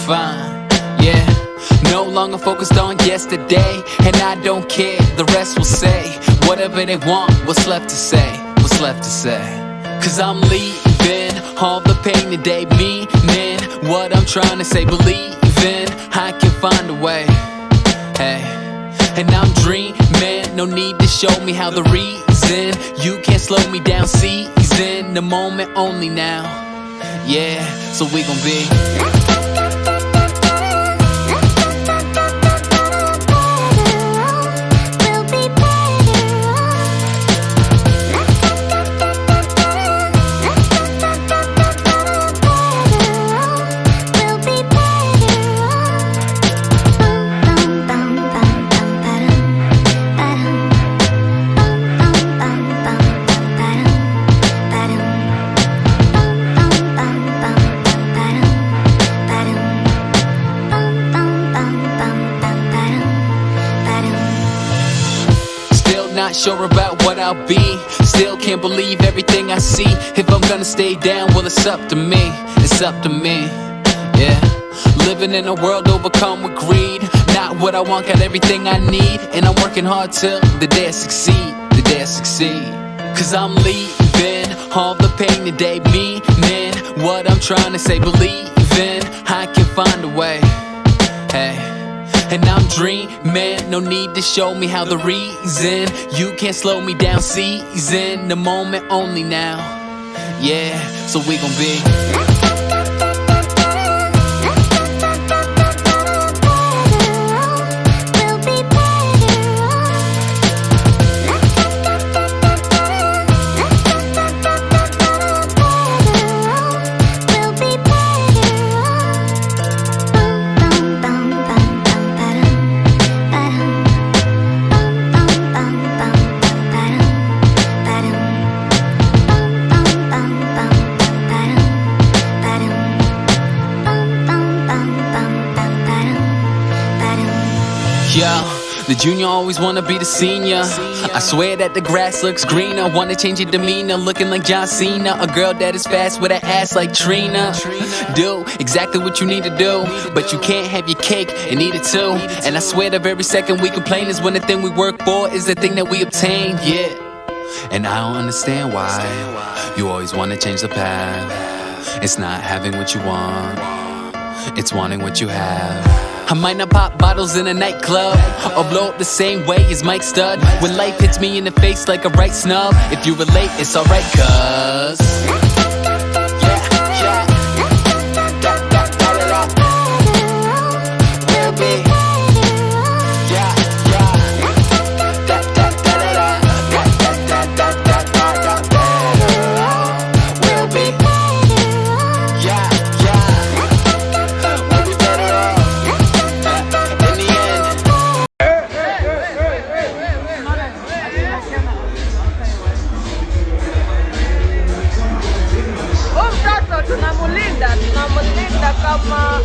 fine, yeah. No longer focused on yesterday, and I don't care, the rest will say whatever they want, what's left to say, what's left to say. Cause I'm leaving all the pain today, meaning what I'm trying to say, believing I can find a way, hey. And I'm dreaming, no need to show me how the reason you can't slow me down, season the moment only now, yeah. So we gon' be not sure about what I'll be. Still can't believe everything I see. If I'm gonna stay down, well it's up to me. It's up to me, yeah. Living in a world overcome with greed. Not what I want, got everything I need. And I'm working hard till the day I succeed. The day I succeed. Cause I'm leaving all the pain today, meaning what I'm trying to say, believing I can find a way, hey. And I'm dreaming, no need to show me how the reason you can't slow me down, season the moment only now, yeah. So we gon' be the junior always wanna be the senior. I swear that the grass looks greener. Wanna change your demeanor, looking like John Cena. A girl that is fast with an ass like Trina. Do exactly what you need to do, but you can't have your cake and eat it too. And I swear the very second we complain is when the thing we work for is the thing that we obtain, yeah. And I don't understand why you always wanna change the path. It's not having what you want, it's wanting what you have. I might not pop bottles in a nightclub or blow up the same way as Mike Stud. When life hits me in the face like a right snub, if you relate, it's alright, cuz tunamulinda kama